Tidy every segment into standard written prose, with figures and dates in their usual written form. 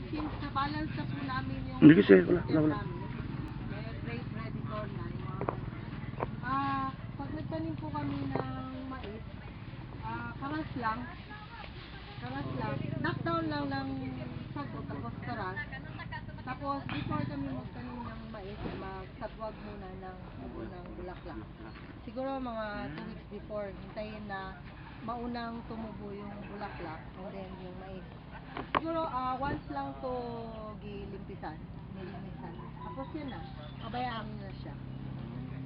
since na-balance na po namin yung Hindi kasi, wala. namin, may great predator na yung mga pag nagtanim po kami ng mais, karas lang, knockdown lang ng sago, tapos karas. Tapos before kami magtanim ng mais, magsagwag muna ng tubo ng bulaklak. Siguro mga 2 weeks before, hintayin na maunang tumubo yung bulaklak and then yung mais. Siguro once lang to nilimisan. Tapos yun na, kabayaan na siya.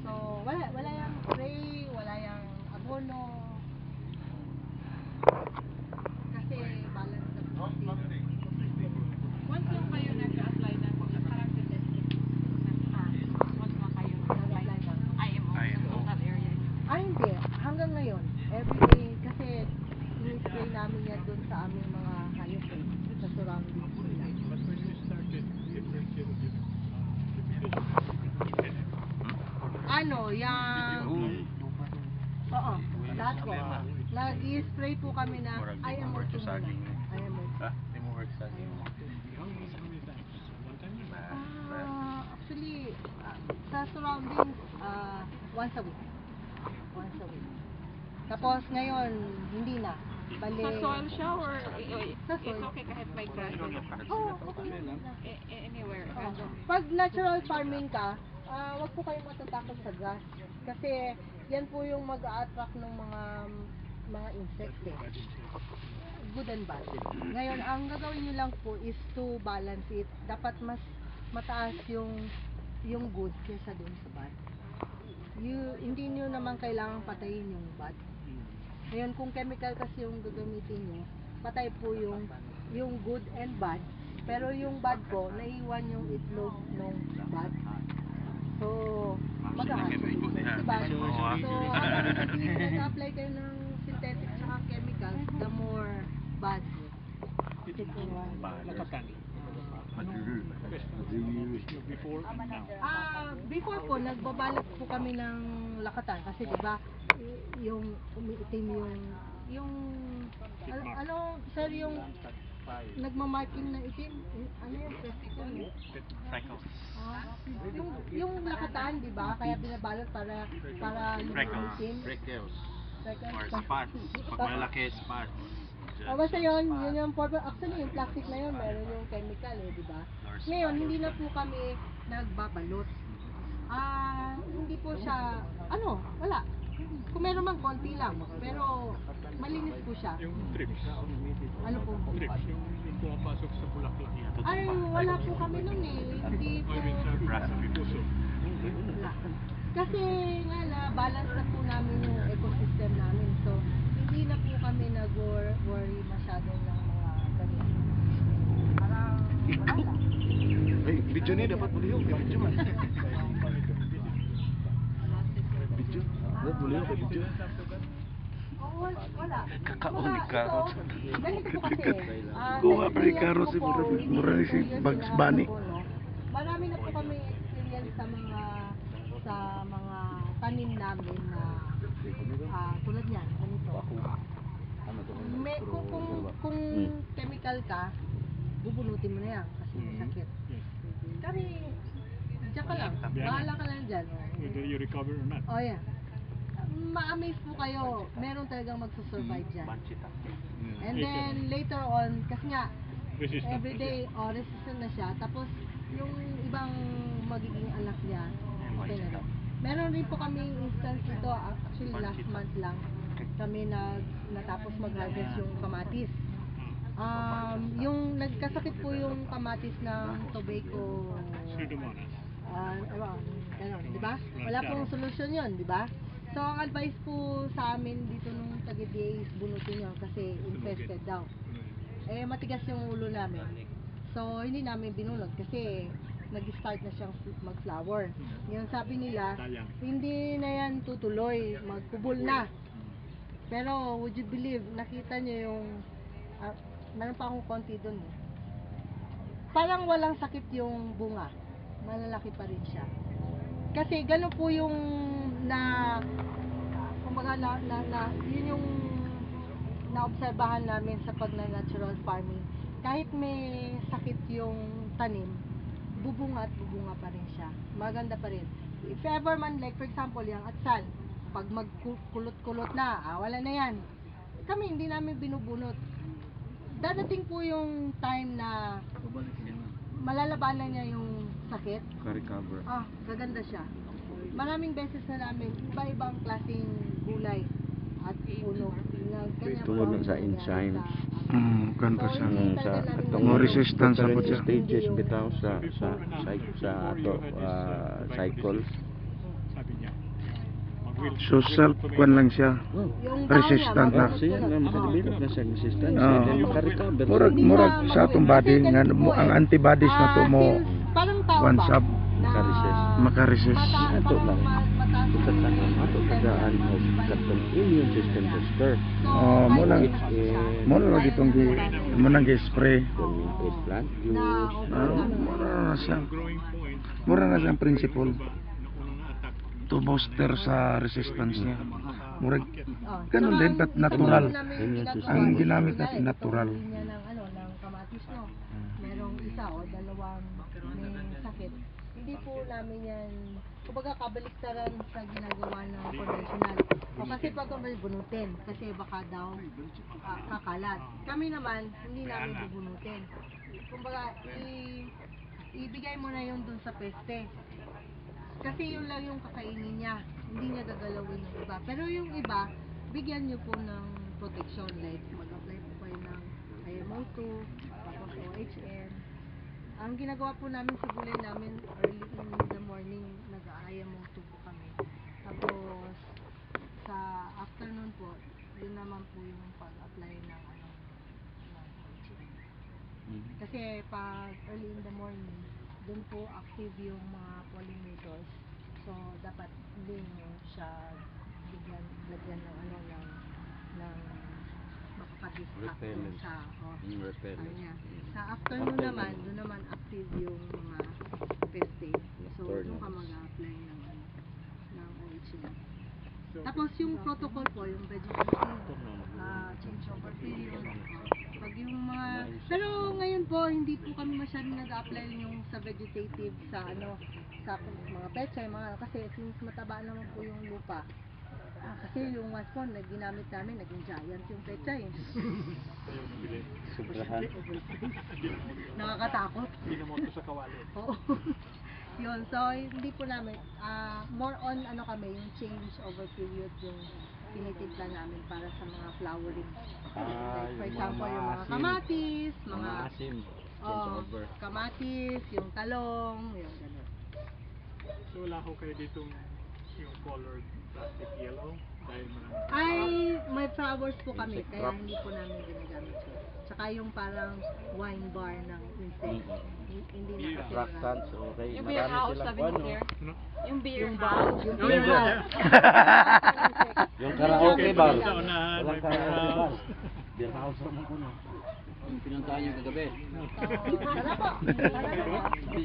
So wala yung spray, wala yung abono. Kasi balance na po kasi ecosystem. Once lang kayo nag-apply ng parang testing once lang kayo nag-apply ng IMO sa local area niyo. Hindi. Hanggang ngayon. Everyday. Kasi ini-spray namin yan doon sa aming mga hayop sa surroundings nila. But when you started differentiating Oo. Lahat po. Nag-i-spray po kami na IMO muna. IMO. Actually, sa surroundings, once a week. Tapos ngayon, hindi na. Bale, Sa soil siya or Sa soil. it's okay kahit may grass? okay lang. Anywhere. Pag natural farming ka, wag po kayong matatakot sa grass. Kasi yan po yung mag-a-attract ng mga insects eh. Good and bad. Ngayon, ang gagawin nyo lang po is to balance it. Dapat mas mataas yung good kaysa dun sa bad. Hindi nyo naman kailangan patayin yung bad. Ngayon, kung chemical kasi yung gagamitin nyo, patay po yung good and bad. Pero yung bad po, naiwan yung itlog ng bad. So, mag-ahatch. Diba? So, habang nag-apply kayo ng synthetic tsaka chemical, the more bad. Lakatan. Before and now. Before po, nagbabalot po kami ng lakatan. Kasi diba, yung umiitim yung ano, sir, yung nagmamarking na itim, ano yung pesticle? Yung lakatan, di ba? Kaya binabalot para itim. Freckles. Freckles. Or spots. Pag malaki, spots. Basta yun yung purpose. Actually, yung plastic na yun, meron yung chemical eh, di ba? Ngayon, hindi na po kami nagbabalot. Hindi po siya, wala. Kung meron man, konti lang. Pero, malinis po siya. Yung trips. Ano po? Trips. Yung pumapasok sa bulaklak niya. Ay, wala po kami nun eh. Hindi po. I mean, sa puso. Wala. Kasi nga na, balance na po namin yung ecosystem namin. So, hindi na po kami nag-worry masyadong ng mga ganyan. Parang, wala lang. Ay, video ni dapat beliau. Video man. Video. Dapat beliau ke video. Oo, wala. Kakaon ka. So, ganito po kasi. Kuha pa ni na-experience Carlos, ko po, mura ni si years Bugs na Bunny. po, no? Marami na po kami experience sa mga tanim namin na tulad yan, ganito. Kung chemical ka, bubunutin mo na yan kasi masakit. Kami, diyan ka lang. Bahala ka lang dyan. Whether you recover or not. Oh yeah. Ma-amaze po kayo. Meron talagang magsusurvive dyan. And then later on, kasi nga, Resistant. everyday, resistant na siya. Tapos, yung ibang magiging anak niya, okay na rin. Meron rin po kami instance dito, actually last month lang, kami natapos mag-harvest yung kamatis. Yung nagkasakit po yung kamatis ng tobacco. Pseudomonas. Ganun, di ba? Wala pong solusyon yun, di ba? So, ang advice po sa amin dito nung taga-DA is bunutin yun kasi infested daw. Eh, matigas yung ulo namin. So, hindi namin binunot kasi nag-start na siyang mag-flower. Yung sabi nila, Sayang. hindi na yan tutuloy, magkubol na. Pero, would you believe, nakita niyo yung, meron pa akong konti dun eh. Parang walang sakit yung bunga. Malalaki pa rin siya. Kasi gano'n po yung kumbaga yun yung naobserbahan namin sa pag-natural farming. kahit may sakit yung tanim, bubunga at bubunga pa rin siya. Maganda pa rin. If ever man, like for example, yung atsal, pag magkulot-kulot na, wala na yan. Kami, hindi namin binubunot. Dadating po yung time na malalabanan niya yung sakit. Ka-recover. Gaganda siya. Maraming beses na namin, iba-ibang klaseng gulay at puno. Tungod na sa enzymes. Kanto sa Mo resistance sa different siya. stages bitaw sa ato cycle. Sabi niya. Mag-will. So self kwan lang siya. Yung Resistant na. Siya nga makadevelop na sa resistance. Oo. Then maka-recover. Murag sa atong body nga ang antibodies na to mo parang tao one ba? sub Maka-resist. makaresist. Ato lang. Bukat lang ang ato Mataas tagaan of katong immune system booster. Mo lang Which is mo lang itong mo nang gi-spray. kung is plant juice. Mura na siya. Growing point. Mura na siyang principle Na unang na-attack. to booster sa resistance niya. Murag ganun din, but natural. Ang ginamit natin natural. Niya ng ng kamatis no. Merong isa o dalawang may sakit. Hindi po namin yan, kumbaga kabaliktaran sa ginagawa ng conventional. O kasi pag bunutin, kasi baka daw kakalat. Kami naman, hindi namin bubunutin. Kumbaga, ibigay mo na yun dun sa peste. Kasi yun lang yung kakainin niya. Hindi niya gagalawin yung iba. Pero yung iba, bigyan niyo po ng protection. Like, mag-apply po kayo ng IMO2, tapos OHN. Ang ginagawa po namin sa gulay namin, early in the morning, nag-IMO2 po kami. Tapos, sa afternoon po, yun naman po yung pag-apply ng OHN. Kasi pag early in the morning, dun po active yung mga pollinators. So, dapat hindi nyo siya lagyan ng ng makakadistract Repellent. sa Repellent. niya. Sa afternoon naman, doon naman active yung mga peste. So, doon ka mag-apply ng OHN. Tapos yung protocol po, yung vegetative changeover period. Pag yung mga pero ngayon po hindi po kami masyadong nag-apply yung sa vegetative sa sa mga pechay, kasi since mataba naman po yung lupa. Kasi yung once po na ginamit namin, naging giant yung pechay. Sobrahan. Nakakatakot. Hindi na mo ito sa kawali. Oo. Yun, so hindi po namin more on kami yung change over period yung tinitimpla namin para sa mga flowering. Like, for yung example, yung mga asim. kamatis, mga asim. kamatis, yung talong, yung gano'n. So wala ko kayo dito yung colored plastic yellow dahil Ay, may flowers po kami, Insect kaya trap. hindi po namin ginagamit yun. Tsaka yung parang wine bar ng insect, hindi na kasi Fractals, okay. Yung beer Marami house, silang sabi ni ano. Sir. Ano? Yung beer yung house. yung Oh, beer yeah. bar. Yung karaoke bar. Sa unahan, Walang may beer karaoke bar. house. Beer house naman ko na. Pinuntahan niyo kagabi. Tara po. Tara po.